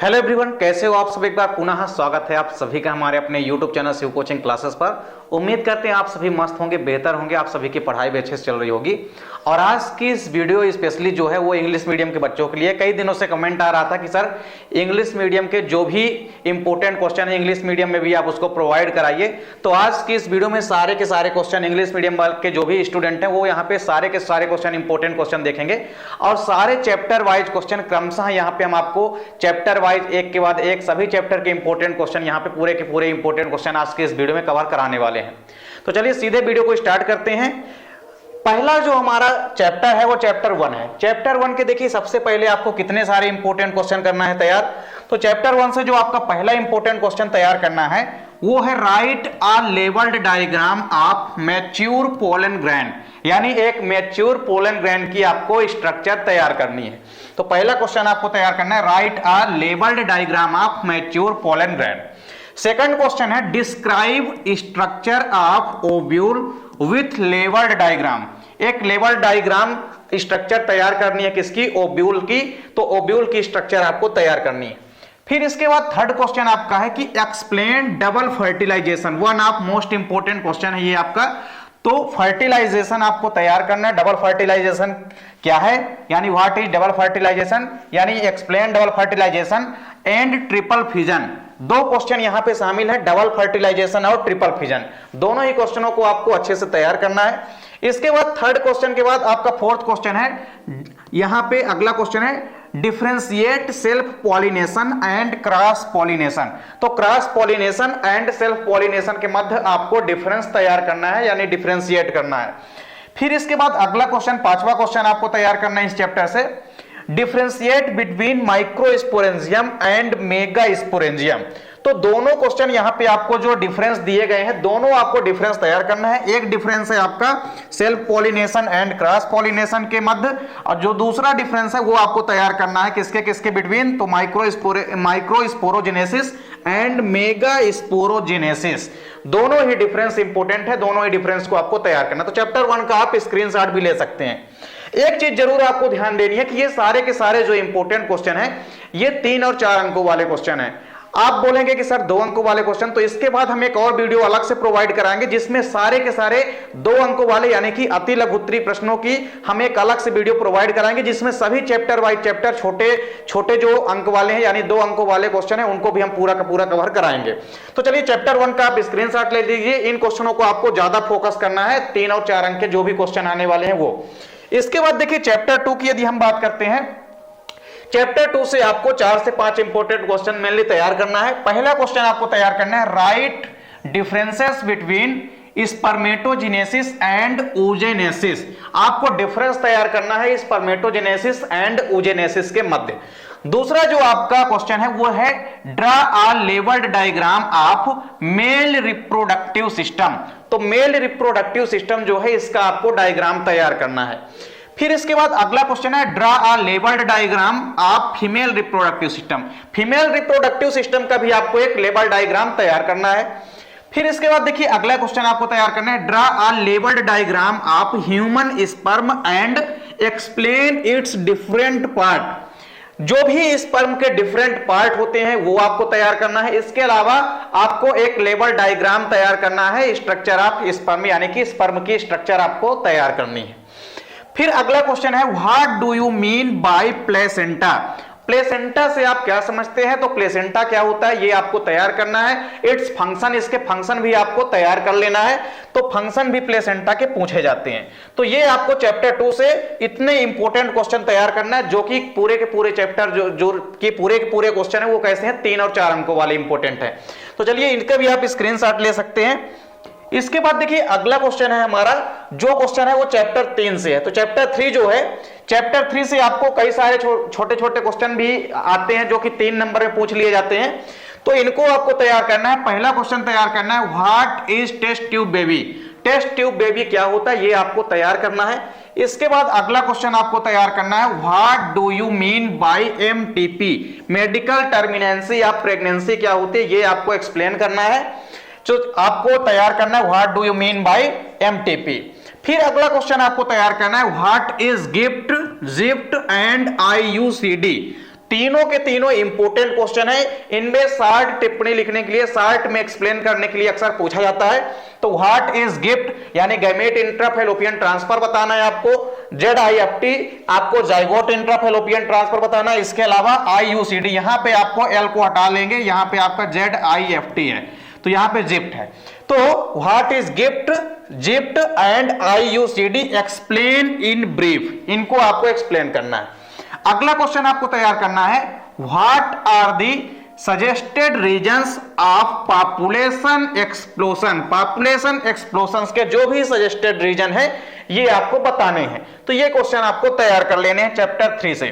Hello everyone, कैसे हो आप सब। एक बार पुनः स्वागत है आप सभी का हमारे अपने YouTube channel Shiv coaching classes पर। उम्मीद करते हैं आप सभी मस्त होंगे, बेहतर होंगे, आप सभी की पढ़ाई भी अच्छे से चल रही होगी। और आज की इस वीडियो स्पेशली जो है वो इंग्लिश मीडियम के बच्चों के लिए। कई दिनों से कमेंट आ रहा था कि सर इंग्लिश मीडियम के जो भी इंपॉर्टेंट क्वेश्चन है इंग्लिश मीडियम में भी आप उसको प्रोवाइड कराइए। तो आज की इस वीडियो में सारे के सारे क्वेश्चन इंग्लिश मीडियम के जो भी स्टूडेंट हैं वो यहाँ पे सारे के सारे क्वेश्चन इंपॉर्टेंट क्वेश्चन देखेंगे और सारे चैप्टर वाइज क्वेश्चन क्रमशः यहाँ पे हम आपको चैप्टर वाइज एक के बाद एक सभी चैप्टर के इंपॉर्टेंट क्वेश्चन यहाँ पे पूरे के पूरे इंपॉर्टेंट क्वेश्चन आज के इस वीडियो में कवर कराने वाले हैं। तो चलिए सीधे वीडियो को स्टार्ट करते हैं। पहला जो हमारा चैप्टर है वो चैप्टर 1 है। चैप्टर 1 के देखिए सबसे पहले आपको कितने सारे इंपॉर्टेंट क्वेश्चन करना है तैयार। तो चैप्टर 1 से जो आपका पहला इंपॉर्टेंट क्वेश्चन तैयार करना है वो है write a labelled diagram of mature pollen grain, यानी एक मैच्योर पोलन ग्रैंड की आपको स्ट्रक्चर तैयार करनी है। तो पहला क्वेश्चन आपको तैयार करना है write a labelled diagram of mature pollen grain. Second question है describe structure of ovule with labelled diagram. एक लेवल्ड डायग्राम स्ट्रक्चर तैयार करनी है किसकी, ओव्यूल की। तो ओव्यूल की स्ट्रक्चर आपको तैयार करनी है। फिर इसके बाद थर्ड क्वेश्चन आपका है कि explain double fertilisation. One of most important question है ये आपका। तो फर्टिलाइजेशन आपको तैयार करना है। डबल फर्टिलाइजेशन क्या है, यानी व्हाट इज डबल फर्टिलाइजेशन, यानी explain double fertilisation and triple fusion. दो क्वेश्चन यहां पे शामिल है, डबल फर्टिलाइजेशन और ट्रिपल फिजन। दोनों ही क्वेश्चनों को आपको अच्छे से तैयार करना है। इसके बाद थर्ड क्वेश्चन के बाद आपका फोर्थ क्वेश्चन है, यहां पे अगला क्वेश्चन है differentiate self pollination and cross pollination. तो cross pollination and self pollination के मध्य आपको डिफरेंस तैयार करना है, यानी डिफरेंशिएट करना है। फिर इसके बाद अगला क्वेश्चन, पांचवा क्वेश्चन आपको तैयार करना है इस चैप्टर से, differentiate between microsporangium and megasporangium. तो दोनों क्वेश्चन यहां पे आपको जो डिफरेंस दिए गए हैं दोनों आपको डिफरेंस तैयार करना है। एक डिफरेंस है आपका self pollination and cross pollination के मध्य, और जो दूसरा डिफरेंस है वो आपको तैयार करना है किसके किसके बिटवीन, तो माइक्रोस्पोरोजेनेसिस एंड मेगास्पोरोजेनेसिस। दोनों ही डिफरेंस इंपॉर्टेंट है, दोनों ही डिफरेंस को आपको तैयार करना। तो चैप्टर 1 का आप स्क्रीनशॉट भी ले सकते हैं। एक चीज जरूर आपको ध्यान देनी है कि ये सारे के सारे जो इंपॉर्टेंट क्वेश्चन है ये 3 और 4 अंकों वाले क्वेश्चन है। आप बोलेंगे कि सर 2 अंकों वाले क्वेश्चन, तो इसके बाद हम एक और वीडियो अलग से प्रोवाइड कराएंगे जिसमें सारे के सारे 2 अंकों वाले यानी कि अति लघु उत्तरीय प्रश्नों की हम एक अलग से वीडियो प्रोवाइड कराएंगे जिसमें सभी चैप्टर वाइज चैप्टर छोटे छोटे जो अंक वाले हैं यानी 2 अंकों वाले क्वेश्चन है उनको भी हम पूरा का पूरा कवर कराएंगे। तो चलिए चैप्टर 1 का आप स्क्रीनशॉट ले लीजिए। इन क्वेश्चनों को आपको ज्यादा फोकस करना है, 3 और 4 अंक के जो भी क्वेश्चन आने वाले हैं वो। इसके बाद देखिए चैप्टर 2 की यदि हम बात करते हैं, चैप्टर 2 से आपको 4 से 5 इंपॉर्टेंट क्वेश्चन मेनली तैयार करना है। पहला क्वेश्चन आपको तैयार करना है right differences between spermatogenesis and oogenesis। आपको डिफरेंस तैयार करना है स्पर्मेटोजेनेसिस एंड oogenesis के मध्य। दूसरा जो आपका क्वेश्चन है वो है draw a labelled diagram of male reproductive system. तो मेल रिप्रोडक्टिव सिस्टम जो है इसका आपको डायग्राम तैयार करना है। फिर इसके बाद अगला क्वेश्चन है draw a labelled diagram of female reproductive system. Female reproductive system का भी आपको एक लेवल डायग्राम तैयार करना है। फिर इसके बाद देखिए अगला क्वेश्चन आपको तैयार करना है draw a labelled diagram of human sperm and explain its different part. जो भी स्पर्म के डिफरेंट पार्ट होते हैं वो आपको तैयार करना है। इसके अलावा आपको एक लेवल डायग्राम तैयार करना है स्ट्रक्चर ऑफ स्पर्म, यानी कि स्पर्म की स्ट्रक्चर आपको तैयार करनी है। फिर अगला क्वेश्चन है what do you mean bye placenta. Placenta से आप क्या समझते हैं, तो प्लेसेंटा क्या होता है ये आपको तैयार करना है। इट्स फंक्शन, इसके फंक्शन भी आपको तैयार कर लेना है। तो फंक्शन भी प्लेसेंटा के पूछे जाते हैं। तो ये आपको चैप्टर 2 से इतने इंपॉर्टेंट क्वेश्चन तैयार करना है जो कि पूरे के पूरे चैप्टर जो कि पूरे के पूरे क्वेश्चन है वो कैसे हैं, 3 और 4 अंकों वाले इंपॉर्टेंट है। तो चलिए इनका भी आप स्क्रीनशॉट ले सकते हैं। इसके बाद देखिए अगला क्वेश्चन है हमारा, जो क्वेश्चन है वो चैप्टर 3 से है। तो चैप्टर 3 जो है, चैप्टर 3 से आपको कई सारे छोटे छोटे क्वेश्चन भी आते हैं जो कि 3 नंबर में पूछ लिए जाते हैं। तो इनको आपको तैयार करना है। पहला क्वेश्चन तैयार करना है what is test tube baby. Test tube baby क्या होता है ये आपको तैयार करना है। इसके बाद अगला क्वेश्चन आपको तैयार करना है what do you mean by MTP. Medical termination या प्रेगनेंसी क्या होती है ये आपको एक्सप्लेन करना है। जो आपको तैयार करना है what do you mean by MTP. फिर अगला क्वेश्चन आपको तैयार करना है what is gift, gift and IUCD. तीनों के तीनों इंपोर्टेंट क्वेश्चन है। इनमें शॉर्ट टिप्पणी लिखने के लिए, शॉर्ट में एक्सप्लेन करने के लिए अक्सर पूछा जाता है। तो व्हाट इज गिफ्ट यानी गैमेट इंट्राफैलोपियन ट्रांसफर बताना है आपको। ZIFT आपको जाइगोट इंट्राफैलोपियन ट्रांसफर बताना है। इसके अलावा IUCD, यहां पे आपको L को हटा लेंगे, यहां पे आपका ZIFT है, तो यहां पे जिप्ट है। तो what is GIFT, ZIFT and IUCD explain in brief, इनको आपको एक्सप्लेन करना है। अगला क्वेश्चन आपको तैयार करना है, what are the suggested reasons of population explosion. Population explosion के जो भी सजेस्टेड रीजन है ये आपको बताने हैं। तो ये क्वेश्चन आपको तैयार कर लेने हैं चैप्टर 3 से।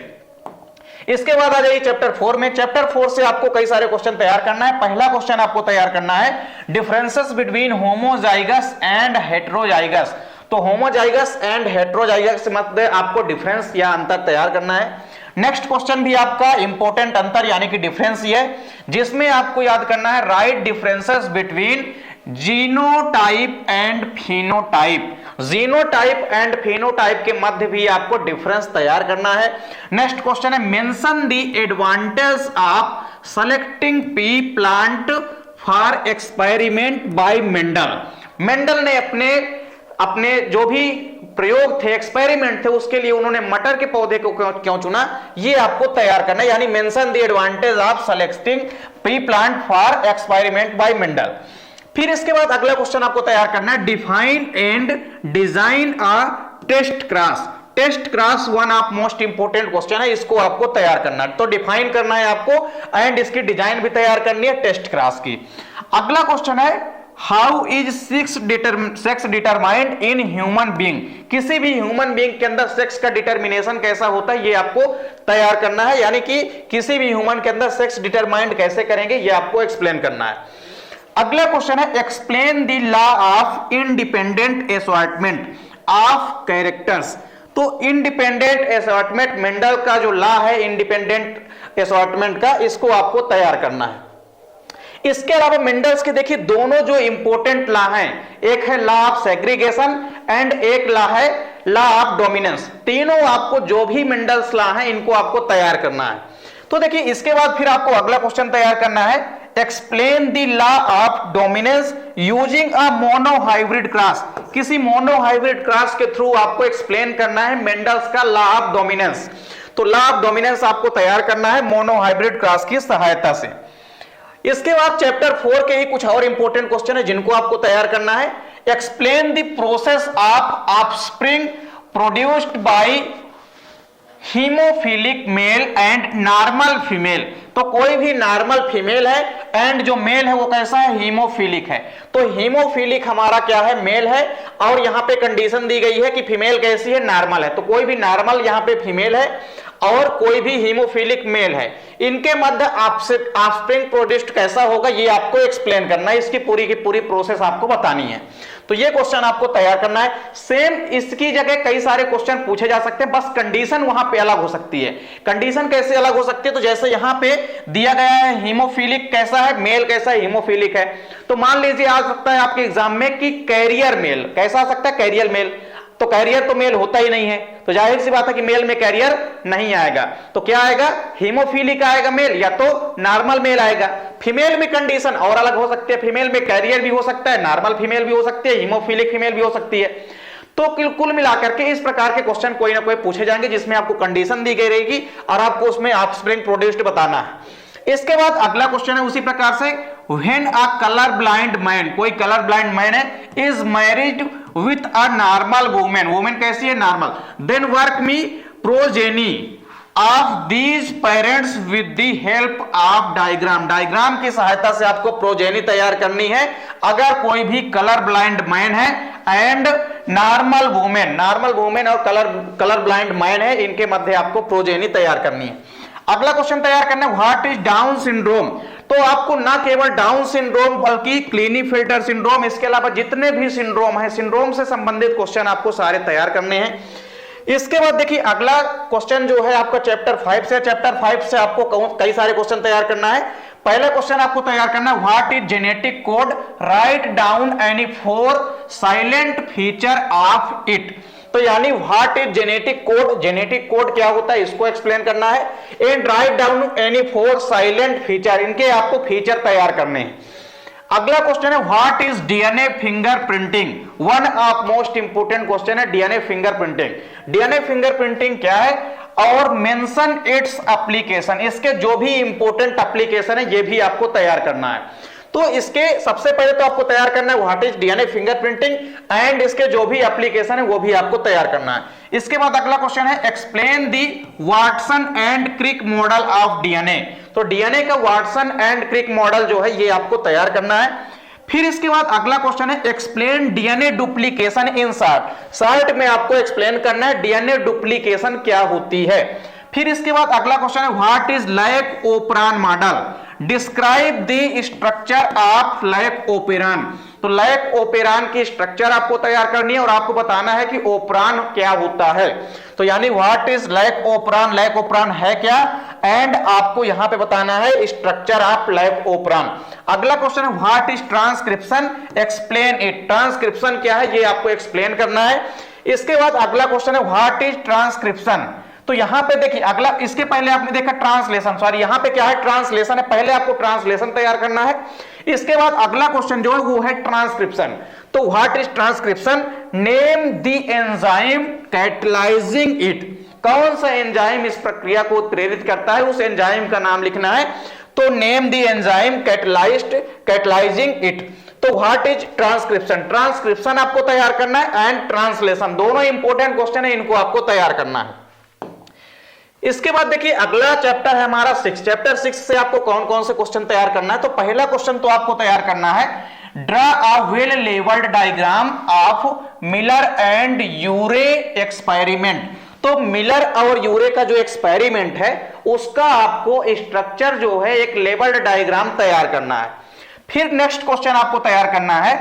इसके बाद आ जाइए चैप्टर 4 में। चैप्टर 4 से आपको कई सारे क्वेश्चन तैयार करना है। पहला क्वेश्चन आपको तैयार करना है, differences between homozygous and heterozygous. तो होमोजाइगस एंड हेटेरोजाइगस मध्य आपको डिफरेंस या अंतर तैयार करना है। नेक्स्ट क्वेश्चन भी आपका इंपॉर्टेंट अंतर यानी कि डिफरेंस ही है, जिसमें आपको याद करना है right differences between genotype and phenotype. Genotype and phenotype के मध्य भी आपको डिफरेंस तैयार करना है। नेक्स्ट क्वेश्चन है, mention the advantage of selecting pea plant for experiment by Mendel. Mendel ने अपने जो भी प्रयोग थे, एक्सपेरिमेंट थे, उसके लिए उन्होंने मटर के पौधे को क्यों चुना, ये आपको तैयार करना है। यानी mention the advantage of selecting pea plant for experiment by Mendel. फिर इसके बाद अगला क्वेश्चन आपको तैयार करना है, define and design a test cross. Test cross one of most important question है, इसको आपको तैयार करना है। तो डिफाइन करना है आपको एंड इसकी डिजाइन भी तैयार करनी है टेस्ट क्रॉस की। अगला क्वेश्चन है, how is sex determined in human being. किसी भी ह्यूमन बीइंग के अंदर सेक्स का डिटर्मिनेशन कैसा होता है, ये आपको तैयार करना है। यानी कि किसी भी ह्यूमन के अंदर सेक्स डिटरमाइंड कैसे करेंगे, ये आपको एक्सप्लेन करना है। अगला क्वेश्चन है, explain the law of independent assortment of characters. तो इंडिपेंडेंट असॉर्टमेंट, मेंडल का जो लॉ है इंडिपेंडेंट असॉर्टमेंट का, इसको आपको तैयार करना है। इसके अलावा मेंडल्स के देखिए दोनों जो इंपॉर्टेंट लॉ हैं, एक है लॉ ऑफ सेग्रीगेशन एंड एक लॉ है लॉ ऑफ डोमिनेंस। तीनों आपको जो भी मेंडल्स लॉ हैं इनको आपको तैयार करना है। तो देखिए इसके बाद फिर आपको अगला क्वेश्चन तैयार करना है, explain the law of dominance using a monohybrid cross. किसी मोनोहाइब्रिड क्रॉस के थ्रू आपको एक्सप्लेन करना है मेंडल्स का लॉ ऑफ डोमिनेंस। तो लॉ ऑफ डोमिनेंस आपको तैयार करना है मोनोहाइब्रिड क्रॉस की सहायता से। इसके बाद चैप्टर 4 के ही कुछ और इंपॉर्टेंट क्वेश्चन है जिनको आपको तैयार करना है, explain the process of offspring produced by haemophilic male and normal female. तो कोई भी नॉर्मल फीमेल है एंड जो मेल है वो कैसा है, हीमोफिलिक है। तो हीमोफिलिक हमारा क्या है, मेल है, और यहां पे कंडीशन दी गई है कि फीमेल कैसी है, नॉर्मल है। तो कोई भी नॉर्मल यहां पे फीमेल है और कोई भी हीमोफिलिक मेल है, इनके मध्य ऑफस्प्रिंग प्रोड्यूस्ड कैसा होगा, ये आपको एक्सप्लेन करना है। इसकी पूरी की पूरी प्रोसेस आपको बतानी है। तो ये क्वेश्चन आपको तैयार करना है। सेम इसकी जगह कई सारे क्वेश्चन पूछे जा सकते हैं, बस कंडीशन वहां पे अलग हो सकती है। कंडीशन कैसे अलग हो सकती है, तो जैसे यहां पे दिया गया है हीमोफिलिक कैसा है, मेल कैसा है, हीमोफिलिक है। तो मान लीजिए आ सकता है आपके एग्जाम में कि कैरियर मेल कैसा आ सकता है, कैरियर मेल। तो कैरियर तो मेल होता ही नहीं है, तो जाहिर सी बात है कि मेल में कैरियर नहीं आएगा। तो क्या आएगा, हीमोफिलिक आएगा मेल, या तो नॉर्मल मेल आएगा। फीमेल में कंडीशन और अलग हो सकती है, फीमेल में कैरियर भी हो सकता है, नॉर्मल फीमेल भी हो सकती है, हीमोफिलिक फीमेल भी हो सकती है। तो कुल मिलाकर के इस प्रकार के क्वेश्चन कोई ना कोई पूछे जाएंगे जिसमें आपको कंडीशन दी गई रहेगी और आपको उसमें ऑफस्प्रिंग प्रोड्यूस्ड बताना है। इसके बाद अगला क्वेश्चन है उसी प्रकार से, when a colour blind man, कोई कलर ब्लाइंड मैन है, is married with a normal women, women कैसी है, normal, then work me progeny of these parents with the help of diagram. Diagram की सहायता से आपको प्रोजेनी तैयार करनी है अगर कोई भी कलर ब्लाइंड मैन है एंड नॉर्मल वुमेन और कलर ब्लाइंड मैन है, इनके मध्य आपको प्रोजेनी तैयार करनी है। अगला क्वेश्चन तैयार करना है, व्हाट इज डाउन सिंड्रोम। तो आपको ना केवल डाउन सिंड्रोम बल्कि क्लीनीफिल्टर सिंड्रोम, इसके अलावा जितने भी सिंड्रोम है, सिंड्रोम से संबंधित क्वेश्चन आपको सारे तैयार करने हैं। इसके बाद देखिए अगला क्वेश्चन जो है आपका चैप्टर 5 से आपको कई सारे क्वेश्चन तैयार करना है। पहला क्वेश्चन आपको तैयार करना है, what is genetic code, write down any 4 silent feature of it. तो यानी what is genetic code, genetic code क्या होता है इसको एक्सप्लेन करना है। And write down any 4 silent feature, इनके आपको फीचर तैयार करने हैं। अगला क्वेश्चन है what is DNA fingerprinting, one of most important question है डीएनए फिंगरप्रिंटिंग। डीएनए फिंगरप्रिंटिंग क्या है और मेंशन इट्स एप्लीकेशन, इसके जो भी इंपोर्टेंट एप्लीकेशन है ये भी आपको तैयार करना है। तो इसके सबसे पहले तो आपको तैयार करना है what is DNA fingerprinting and इसके जो भी एप्लीकेशन है वो भी आपको तैयार करना है। इसके बाद अगला क्वेश्चन है explain the Watson and Crick model of DNA, तो डीएनए का वाटसन एंड क्रिक मॉडल जो है ये आपको तैयार करना है। फिर इसके बाद अगला क्वेश्चन है एक्सप्लेन डीएनए डुप्लीकेशन इन शार्ट, शार्ट में आपको एक्सप्लेन करना है डीएनए डुप्लीकेशन क्या होती है। फिर इसके बाद अगला क्वेश्चन है what is lac operon model, describe the structure of lac operon, तो लैक ओपेरान की स्ट्रक्चर आपको तैयार करनी है और आपको बताना है कि ओपरान क्या होता है। तो यानी व्हाट इज लैक ओपरान, लैक ओपरान है क्या एंड आपको यहां पे बताना है स्ट्रक्चर ऑफ लैक ओपरान। अगला क्वेश्चन है what is transcription, explain it, transcription क्या है ये आपको एक्सप्लेन करना है। इसके बाद अगला क्वेश्चन है व्हाट इज ट्रांसक्रिप्शन, तो यहां पे देखिए अगला, इसके पहले आपने देखा ट्रांसलेशन, सॉरी यहां पे क्या है ट्रांसलेशन है, पहले आपको ट्रांसलेशन तैयार करना है। इसके बाद अगला क्वेश्चन जो है वो है ट्रांसक्रिप्शन, तो what is transcription, name the enzyme catalysing it, कौन सा एंजाइम इस प्रक्रिया को प्रेरित करता है उस एंजाइम का नाम लिखना है, तो name the enzyme catalysing it. तो व्हाट इज ट्रांसक्रिप्शन, ट्रांसक्रिप्शन आपको तैयार करना है एंड ट्रांसलेशन, दोनों इंपॉर्टेंट क्वेश्चन है, इनको आपको तैयार करना है। इसके बाद देखिए अगला चैप्टर है हमारा 6, चैप्टर 6 से आपको कौन कौन से क्वेश्चन तैयार करना है। तो पहला क्वेश्चन तो आपको तैयार करना है draw a well labelled diagram of Miller and Urey experiment, तो मिलर और यूरे का जो एक्सपेरिमेंट है उसका आपको स्ट्रक्चर जो है एक लेवल्ड डायग्राम तैयार करना है। फिर नेक्स्ट क्वेश्चन आपको तैयार करना है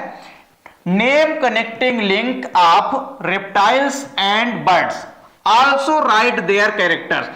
name connecting link of reptiles and birds, also right their characters,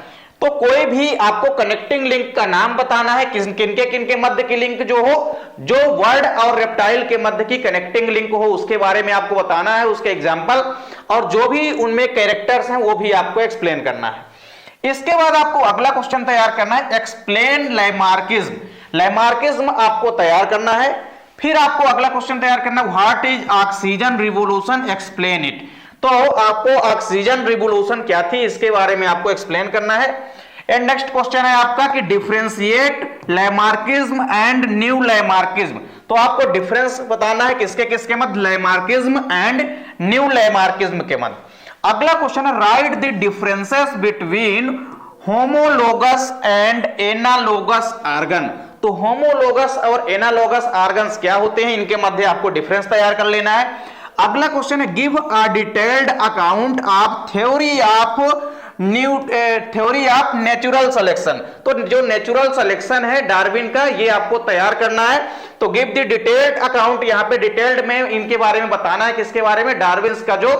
तो कोई भी आपको कनेक्टिंग लिंक का नाम बताना है, किनके मध्य की लिंक जो हो, जो वर्ड और रेप्टाइल के मध्य की कनेक्टिंग लिंक हो उसके बारे में आपको बताना है, उसके एग्जाम्पल, और जो भी उनमें कैरेक्टर्स हैं वो भी आपको एक्सप्लेन करना है। इसके बाद आपको अगला क्वेश्चन तैयार करना है एक्सप्लेन लैमार्किज्म, लैमार्किज्म आपको तैयार करना है। फिर आपको अगला क्वेश्चन तैयार करना है what is oxygen revolution, explain it, तो आपको ऑक्सीजन रिवोल्यूशन क्या थी इसके बारे में आपको एक्सप्लेन करना है। एंड नेक्स्ट क्वेश्चन है आपका कि differentiate Lamarckism and new Lamarckism, तो आपको डिफरेंस बताना है किसके किसके मध्य, लैमार्किज्म एंड न्यू लैमार्किज्म के मध्य। अगला क्वेश्चन है right the differences between homologous and analogous organ, तो होमोलोगस और एनालोगस ऑर्गन्स क्या होते हैं इनके मध्य आपको डिफरेंस तैयार कर लेना है। अगला क्वेश्चन है give a detailed account of theory of natural selection, तो जो नेचुरल सिलेक्शन है डार्विन का ये आपको तैयार करना है। तो गिव द डिटेल्ड अकाउंट, यहाँ पे डिटेल्ड में इनके बारे में बताना है, किसके बारे में, डार्विन का जो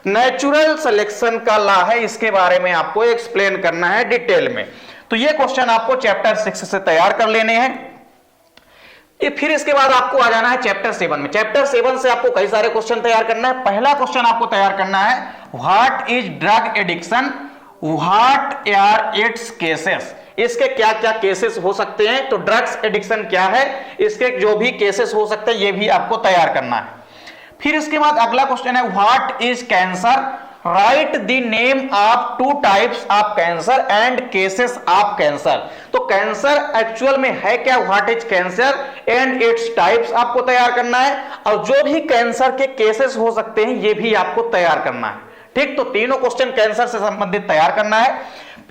नेचुरल सिलेक्शन का लॉ है इसके बारे में आपको एक्सप्लेन करना है डिटेल में। तो ये क्वेश्चन आपको चैप्टर 6 से तैयार कर लेने हैं। फिर इसके बाद आपको आ जाना है चैप्टर 7 में, चैप्टर 7 से आपको कई सारे क्वेश्चन तैयार करना है। पहला क्वेश्चन आपको तैयार करना है what is drug addiction, what are its causes, इसके क्या क्या केसेस हो सकते हैं, तो ड्रग्स एडिक्शन क्या है, इसके जो भी केसेस हो सकते हैं ये भी आपको तैयार करना है। फिर इसके बाद अगला क्वेश्चन है what is cancer, right the name of 2 types of cancer and cases of cancer, तो कैंसर एक्चुअल में है क्या, what is cancer and its types आपको तैयार करना है, और जो भी कैंसर के केसेस हो सकते हैं ये भी आपको तैयार करना है। ठीक, तो तीनों क्वेश्चन कैंसर से संबंधित तैयार करना है।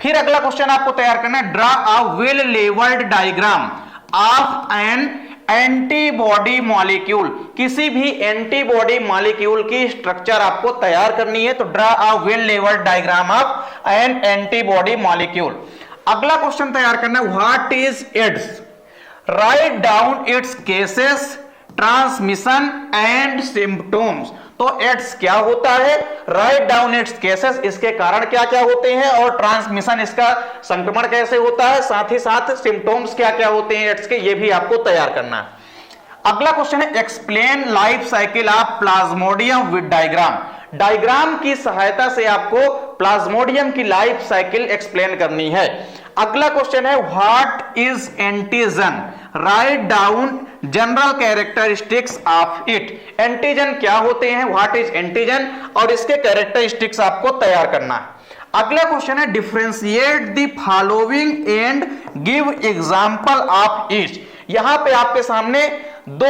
फिर अगला क्वेश्चन आपको तैयार करना है draw a well labelled diagram of an antibody molecule, किसी भी एंटीबॉडी मॉलिक्यूल की स्ट्रक्चर आपको तैयार करनी है, तो draw a well labelled diagram of an antibody molecule. अगला क्वेश्चन तैयार करना है what is AIDS, write down its causes, transmission and symptoms, तो एड्स क्या होता है, राइट डाउन इट्स केसेस, इसके कारण क्या क्या होते हैं, और ट्रांसमिशन इसका संक्रमण कैसे होता है, साथ ही साथ सिम्पटम्स क्या क्या होते हैं एड्स के, ये भी आपको तैयार करना है। अगला क्वेश्चन है explain life cycle of Plasmodium with diagram, diagram की सहायता से आपको प्लाज्मोडियम की लाइफ साइकिल एक्सप्लेन करनी है। अगला क्वेश्चन है what is antigen, write down general characteristics of it. Antigen क्या होते हैं, व्हाट इज एंटीजन, और इसके कैरेक्टरिस्टिक्स आपको तैयार करना है। अगला क्वेश्चन है differentiate the following and give example of each. यहां पे आपके सामने दो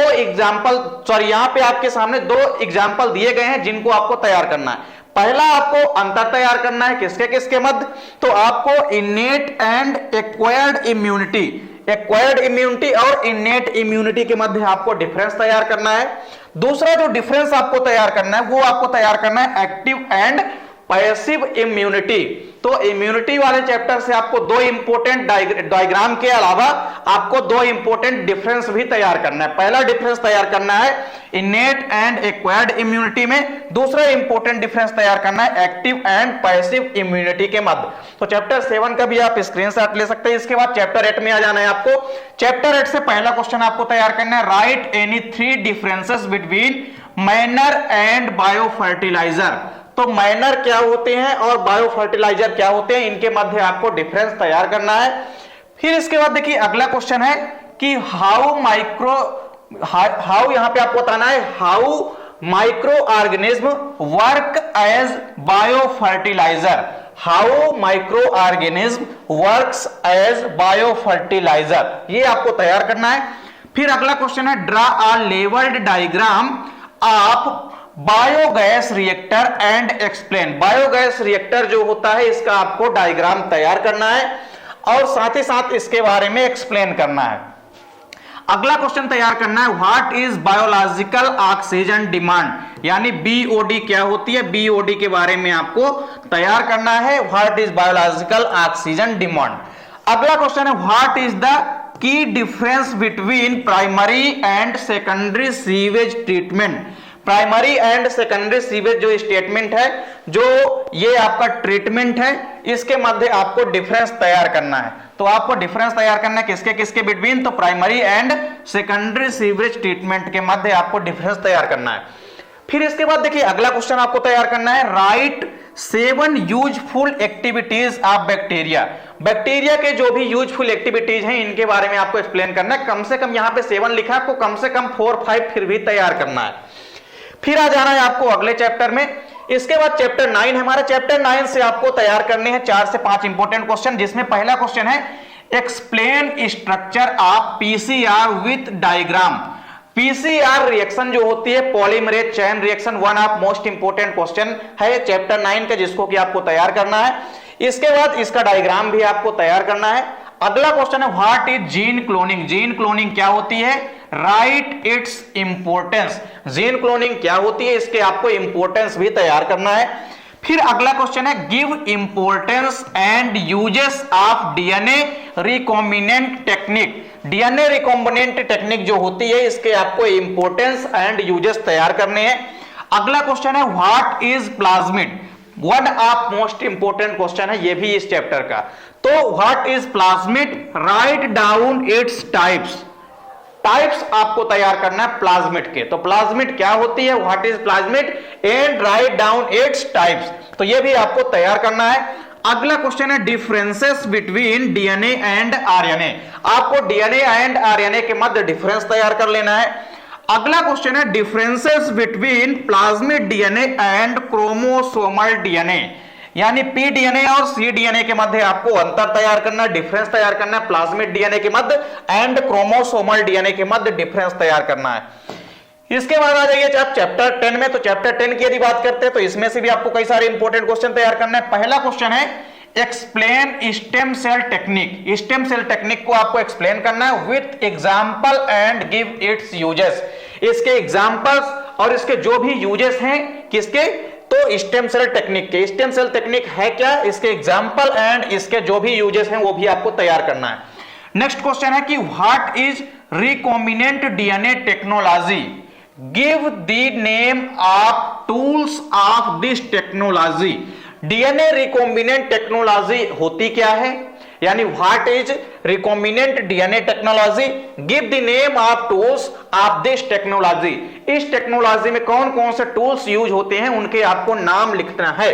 एग्जांपल दिए गए हैं जिनको आपको तैयार करना है। पहला आपको अंतर तैयार करना है किसके किसके मध्य, तो आपको इनेट and acquired immunity, acquired immunity और इनेट इम्यूनिटी के मध्य आपको डिफरेंस तैयार करना है। दूसरा जो डिफरेंस आपको तैयार करना है वो आपको तैयार करना है एक्टिव एंड पैसिव इम्यूनिटी। तो इम्यूनिटी वाले चैप्टर से आपको दो इंपॉर्टेंट डायग्राम के अलावा आपको दो इंपॉर्टेंट डिफरेंस भी तैयार करना है। पहला डिफरेंस तैयार करना है इनेट एंड एक्वायर्ड इम्यूनिटी में, दूसरा इंपॉर्टेंट डिफरेंस तैयार करना है एक्टिव एंड पैसिव इम्यूनिटी के मध्य। तो चैप्टर 7 का भी आप स्क्रीनशॉट ले सकते हैं। इसके बाद चैप्टर 8 में आ जाना है आपको। चैप्टर 8 से पहला क्वेश्चन आपको तैयार करना है write any 3 differences between manure and bio fertiliser. तो मैनर क्या होते हैं और बायो फर्टिलाइजर क्या होते हैं, इनके मध्य आपको डिफरेंस तैयार करना है। फिर इसके बाद देखिए अगला क्वेश्चन है कि हाउ यहां पे आपको बताना है how micro organism work as bio fertiliser, how micro organism works as bio fertiliser, ये आपको तैयार करना है। फिर अगला क्वेश्चन है draw a labelled diagram of biogas reactor and explain. Biogas reactor जो होता है इसका आपको डायग्राम तैयार करना है और साथ ही साथ इसके बारे में एक्सप्लेन करना है। अगला क्वेश्चन तैयार करना है what is biological oxygen demand, यानी बीओडी क्या होती है, बीओडी के बारे में आपको तैयार करना है। What is biological oxygen demand. अगला क्वेश्चन है what is the key difference between primary and secondary sewage treatment. Primary and secondary sewage जो स्टेटमेंट है, जो ये आपका ट्रीटमेंट है, इसके मध्य आपको डिफरेंस तैयार करना है। तो आपको डिफरेंस तैयार करना है किसके किसके बिटवीन, तो primary and secondary sewage treatment के मध्य आपको डिफरेंस तैयार करना है। फिर इसके बाद देखिए अगला क्वेश्चन आपको तैयार करना है right 7 useful activities of bacteria. Bacteria के जो भी यूजफुल एक्टिविटीज हैं इनके बारे में आपको एक्सप्लेन करना है। कम से कम यहां पे 7 लिखा है, आपको कम से कम 4-5 फिर भी तैयार करना है। फिर आ जाना है आपको अगले चैप्टर में। इसके बाद चैप्टर 9 हमारा, चैप्टर 9 से आपको तैयार करने हैं 4 से 5 इंपॉर्टेंट क्वेश्चन, जिसमें पहला क्वेश्चन है explain structure of PCR with diagram. PCR reaction जो होती है polymerase chain reaction, one of most important question है चैप्टर 9 का, जिसको कि आपको तैयार करना है। इसके बाद इसका डायग्राम भी आपको तैयार करना है। अगला क्वेश्चन है what is gene cloning. Gene cloning क्या होती है, right it's importance. Gene cloning क्या होती है, इसके आपको इंपोर्टेंस भी तैयार करना है। फिर अगला क्वेश्चन है give importance and uses of DNA recombinant technique. DNA recombinant technique जो होती है इसके आपको इंपोर्टेंस एंड यूजेस तैयार करने हैं। अगला क्वेश्चन है what is plasmid, one of most important question है ये भी इस चैप्टर का। तो what is plasmid, right down its types. Types आपको तैयार करना है प्लाज्मिड के। तो प्लाज्मिड क्या होती है, what is plasmid and right down its types, तो ये भी आपको तैयार करना है। अगला क्वेश्चन है differences between DNA and RNA. आपको डीएनए एंड आरएनए के मध्य डिफरेंस तैयार कर लेना है। अगला क्वेश्चन है differences between plasmid DNA and chromosomal DNA, यानी पी डीएनए और सी डीएनए के मध्य आपको अंतर तैयार करना है, डिफरेंस तैयार करना है। प्लाज्मिड डीएनए के मध्य एंड क्रोमोसोमल डीएनए के मध्य डिफरेंस तैयार करना है। इसके बाद आ जाइए आप चैप्टर 10 में। तो चैप्टर 10 की यदि बात करते हैं तो इसमें से भी आपको कई सारे इंपॉर्टेंट क्वेश्चन तैयार करना है। पहला क्वेश्चन है explain stem cell technique. Stem cell technique को आपको एक्सप्लेन करना है with example and give its uses. इसके एग्जांपल्स और इसके जो भी यूजेस हैं किसके, तो स्टेम सेल टेक्निक के। स्टेम सेल टेक्निक है क्या, इसके एग्जांपल एंड इसके जो भी यूजेस हैं वो भी आपको तैयार करना है। नेक्स्ट क्वेश्चन है कि what is recombinant DNA technology, give the name of tools of this technology. DNA recombinant technology होती क्या है, यानी what is recombinant DNA technology, give the name of tools of this technology, इस technology में कौन कौन से टूल्स यूज होते हैं उनके आपको नाम लिखना है।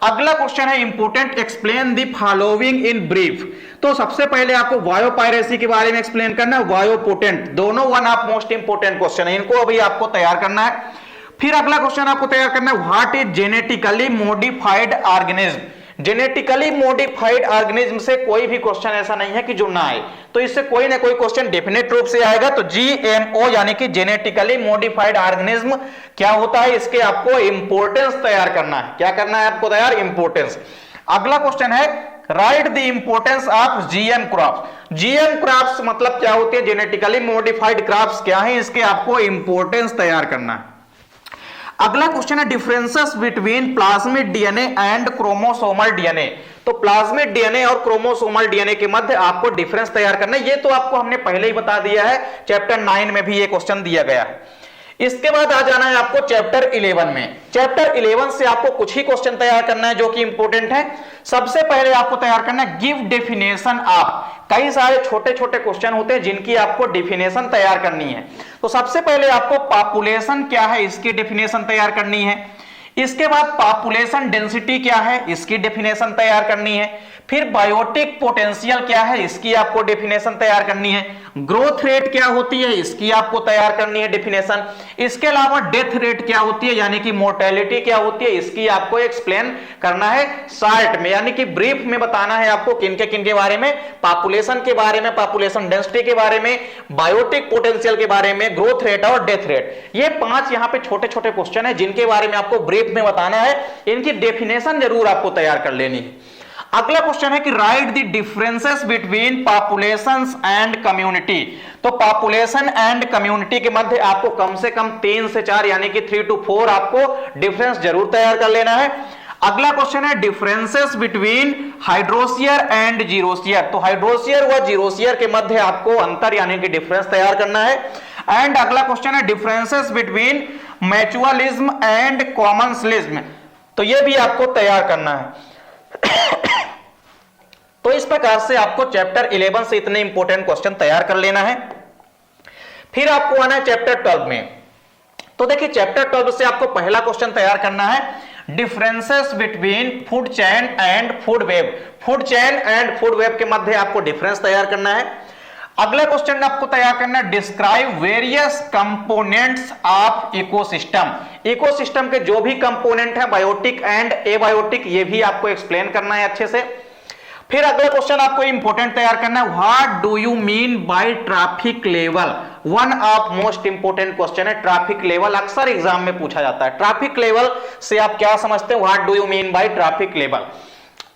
अगला क्वेश्चन है important, explain the following in brief. तो सबसे पहले आपको बायोपायरेसी के बारे में एक्सप्लेन करना है, बायोपोटेंट, दोनों one of most important question है, इनको अभी आपको तैयार करना है। फिर अगला क्वेश्चन आपको तैयार करना है, what is genetically modified organism. Genetically modified organism से कोई भी क्वेश्चन ऐसा नहीं है कि जो ना आए, तो इससे कोई ना कोई क्वेश्चन डेफिनेट रूप से आएगा। तो जीएमओ यानी कि जेनेटिकली मॉडिफाइड ऑर्गेनिज्म क्या होता है, इसके आपको इंपोर्टेंस तैयार करना है। क्या करना है आपको तैयार, इंपोर्टेंस। अगला क्वेश्चन है, right the importance of GM crops. GM crops मतलब क्या होती है, जेनेटिकली मॉडिफाइड क्रॉप्स क्या है, इसके आपको इंपोर्टेंस तैयार करना है। अगला क्वेश्चन है, differences between plasmid DNA and chromosomal DNA. तो प्लाज्मिड डीएनए और क्रोमोसोमल डीएनए के मध्य आपको डिफरेंस तैयार करना है। ये तो आपको हमने पहले ही बता दिया है, चैप्टर 9 में भी ये क्वेश्चन दिया गया है। इसके बाद आ जाना है आपको चैप्टर 11 में। चैप्टर 11 से आपको कुछ ही क्वेश्चन तैयार करना है जो कि इंपॉर्टेंट है। सबसे पहले आपको तैयार करना है, गिव डेफिनेशन ऑफ। कई सारे छोटे छोटे क्वेश्चन होते हैं जिनकी आपको डेफिनेशन तैयार करनी है। तो सबसे पहले आपको पॉपुलेशन क्या है इसकी डेफिनेशन तैयार करनी है। इसके बाद पॉपुलेशन डेंसिटी क्या है, इसकी डेफिनेशन तैयार करनी है। फिर बायोटिक पोटेंशियल क्या है, इसकी आपको डेफिनेशन तैयार करनी है। ग्रोथ रेट क्या होती है, इसकी आपको तैयार करनी है डेफिनेशन। इसके अलावा डेथ रेट क्या होती है, यानी कि मोर्टेलिटी क्या होती है, इसकी आपको एक्सप्लेन करना है शॉर्ट में, यानी कि ब्रीफ में बताना है आपको किन के बारे में, पॉपुलेशन के बारे में, पॉपुलेशन डेंसिटी के बारे में, बायोटिक पोटेंशियल के बारे में, ग्रोथ रेट और डेथ रेट। ये 5 यहाँ पे छोटे छोटे क्वेश्चन है जिनके बारे में आपको ब्रीफ में बताना है। इनकी डेफिनेशन जरूर आपको तैयार कर लेनी है। अगला क्वेश्चन है कि right the differences between populations and community. तो पॉपुलेशन एंड कम्युनिटी के मध्य आपको कम से कम 3 से 4 यानी कि 3 to 4 आपको डिफरेंस जरूर तैयार कर लेना है। अगला क्वेश्चन है डिफरेंसेस बिटवीन हाइड्रोशियर एंड जीरोशियर। तो हाइड्रोशियर व जीरोशियर के मध्य आपको अंतर यानी कि डिफरेंस तैयार करना है। एंड अगला क्वेश्चन है डिफरेंसेस बिटवीन म्यूचुअलिज्म एंड कॉमन्सलिज्म। तो यह भी आपको तैयार करना है। तो इस प्रकार से आपको चैप्टर 11 से इतने इंपॉर्टेंट क्वेश्चन तैयार कर लेना है। फिर आपको आना है चैप्टर 12 में। तो देखिए चैप्टर 12 से आपको पहला क्वेश्चन तैयार करना है, differences between food chain and food web. Food chain and food web के मध्य आपको डिफरेंस तैयार करना है। अगला क्वेश्चन आपको तैयार करना है, describe various components of ecosystem. Ecosystem के जो भी कंपोनेंट है बायोटिक एंड एबायोटिक, ये भी आपको एक्सप्लेन करना है अच्छे से। फिर अगला क्वेश्चन आपको इंपॉर्टेंट तैयार करना है, what do you mean bye traffic level. One of most important question है ट्रैफिक लेवल, अक्सर एग्जाम में पूछा जाता है। ट्रैफिक लेवल से आप क्या समझते हैं, what do you mean bye traffic level.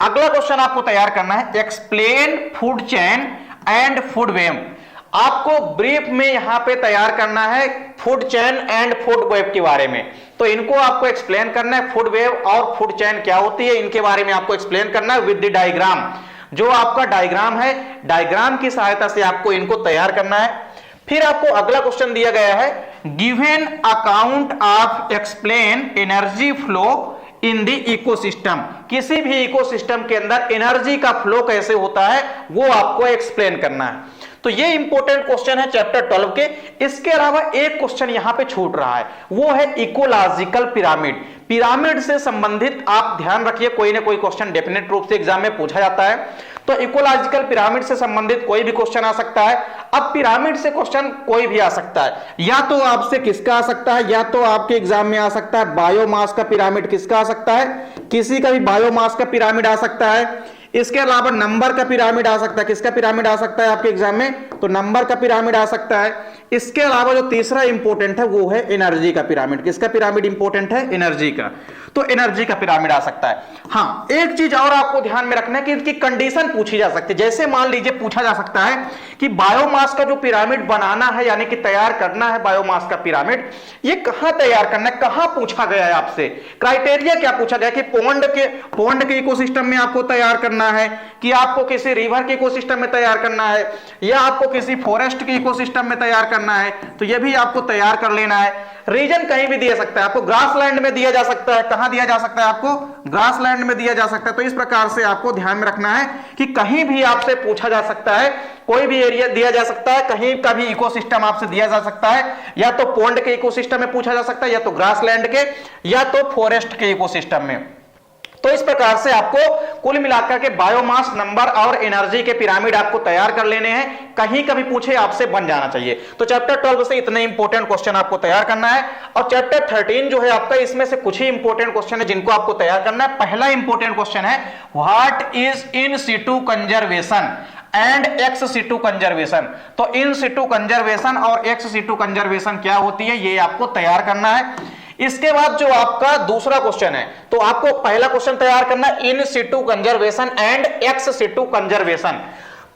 अगला क्वेश्चन आपको तैयार करना है, explain food chain and food web. आपको ब्रीफ में यहां पे तैयार करना है food chain and food web के बारे में। तो इनको आपको एक्सप्लेन करना है, फूड वेब और फूड चेन क्या होती है इनके बारे में आपको एक्सप्लेन करना है विद द डायग्राम। जो आपका डायग्राम है, डायग्राम की सहायता से आपको इनको तैयार करना है। फिर आपको अगला क्वेश्चन दिया गया है, given account of explain energy flow in the ecosystem. किसी भी इकोसिस्टम के अंदर एनर्जी का फ्लो कैसे होता है वो आपको एक्सप्लेन करना है। तो ये इंपॉर्टेंट क्वेश्चन है चैप्टर 12 के। इसके अलावा एक क्वेश्चन यहां पे छूट रहा है, वो है इकोलॉजिकल पिरामिड। पिरामिड से संबंधित आप ध्यान रखिए, कोई ना कोई क्वेश्चन डेफिनेट रूप से एग्जाम में पूछा जाता है। तो इकोलॉजिकल पिरामिड से संबंधित कोई भी क्वेश्चन आ सकता है। अब पिरामिड से क्वेश्चन कोई भी आ सकता है, या तो आपसे किसका आ सकता है, या तो आपके एग्जाम में आ सकता है बायोमास का पिरामिड किसका आ सकता है, किसी का भी बायोमास का पिरामिड आ सकता है। इसके अलावा नंबर का पिरामिड आ सकता है, किसका पिरामिड आ सकता है आपके एग्जाम में, तो नंबर का पिरामिड आ सकता है। इसके अलावा जो तीसरा इंपॉर्टेंट है वो है एनर्जी का पिरामिड। किसका पिरामिड इंपॉर्टेंट है, एनर्जी का। तो एनर्जी का पिरामिड आ सकता है। हाँ, एक चीज और आपको ध्यान में रखना है कि इसकी कंडीशन पूछी जा सकती है। जैसे मान लीजिए पूछा जा सकता है कि बायोमास का जो पिरामिड बनाना है यानी कि तैयार करना है बायोमास का पिरामिड, ये कहां तैयार करना है, कहां पूछा गया है आपसे, क्राइटेरिया क्या पूछा गया कि पोंड के इकोसिस्टम में आपको तैयार करना करना है, कि आपको किसी रिवर के इकोसिस्टम में तैयार करना है, या आपको किसी फॉरेस्ट के इकोसिस्टम में तैयार करना है, तो यह भी आपको तैयार कर लेना है। रीजन कहीं भी दिया सकता है, आपको ग्रासलैंड में दिया जा सकता है, कहां दिया जा सकता है, आपको ग्रासलैंड में दिया जा सकता है। तो इस प्रकार से आपको ध्यान में रखना है कि कहीं भी आपसे पूछा जा सकता है, कोई भी एरिया दिया जा सकता है, कहीं का भी इकोसिस्टम आपसे दिया जा सकता है, या तो पोंड के इकोसिस्टम में पूछा जा सकता है, या तो ग्रासलैंड के, या तो फॉरेस्ट के इकोसिस्टम में। तो इस प्रकार से आपको कुल मिलाकर के बायोमास नंबर और एनर्जी के पिरामिड आपको तैयार कर लेने हैं, कहीं कभी पूछे आपसे बन जाना चाहिए। तो चैप्टर 12 से इतने इंपॉर्टेंट क्वेश्चन आपको तैयार करना है, और चैप्टर 13 जो है आपका, इसमें से कुछ ही इंपॉर्टेंट क्वेश्चन है जिनको आपको तैयार करना है। पहला इंपॉर्टेंट क्वेश्चन है, what is in situ conservation and ex situ conservation. तो इन सिटू कंजर्वेशन और एक्स सिटू कंजर्वेशन क्या होती है, ये आपको तैयार करना है। इसके बाद जो आपका दूसरा क्वेश्चन है, तो आपको पहला क्वेश्चन तैयार करना है in situ conservation and ex situ conservation.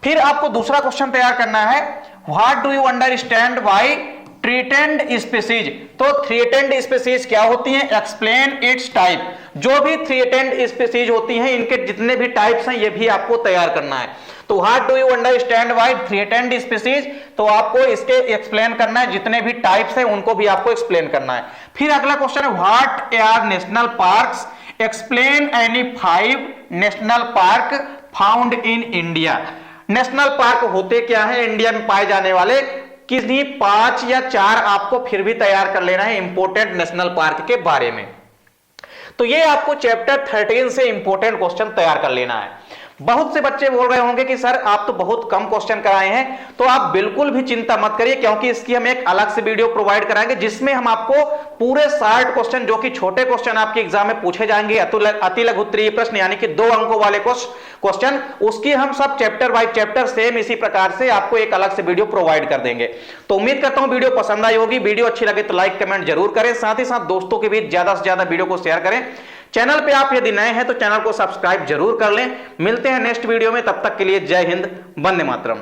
फिर आपको दूसरा क्वेश्चन तैयार करना है, what do you understand by threatened species. तो थ्रेटेंड स्पीसीज क्या होती हैं, एक्सप्लेन इट्स टाइप। जो भी थ्रेटेंड स्पीसीज होती हैं, इनके जितने भी टाइप्स हैं, ये भी आपको तैयार करना है। तो what do you understand by threatened species, तो आपको इसके एक्सप्लेन करना है, जितने भी टाइप्स हैं उनको भी आपको एक्सप्लेन करना है। फिर अगला क्वेश्चन है, what are national parks, explain any 5 national park found in India. National park होते क्या है इंडिया में पाए जाने वाले, किसी 5 या 4 आपको फिर भी तैयार कर लेना है इंपॉर्टेंट नेशनल पार्क के बारे में। तो ये आपको चैप्टर 13 से इंपॉर्टेंट क्वेश्चन तैयार कर लेना है। बहुत से बच्चे बोल रहे होंगे कि सर आप तो बहुत कम क्वेश्चन कराए हैं, तो आप बिल्कुल भी चिंता मत करिए, क्योंकि इसकी हम एक अलग से वीडियो प्रोवाइड कराएंगे, जिसमें हम आपको पूरे 60 क्वेश्चन, जो कि छोटे क्वेश्चन आपके एग्जाम में पूछे जाएंगे, अति लघु उत्तरीय प्रश्न, यानी कि 2 अंकों वाले क्वेश्चन, उसकी हम सब चैप्टर बाय चैप्टर सेम इसी प्रकार से आपको एक अलग से वीडियो प्रोवाइड कर देंगे। तो उम्मीद करता हूं वीडियो पसंद आई होगी। वीडियो अच्छी लगे तो लाइक कमेंट जरूर करें, साथ ही साथ दोस्तों के बीच ज्यादा से ज्यादा वीडियो को शेयर करें। चैनल पे आप यदि नए हैं तो चैनल को सब्सक्राइब जरूर कर लें। मिलते हैं नेक्स्ट वीडियो में, तब तक के लिए जय हिंद, वंदे मातरम।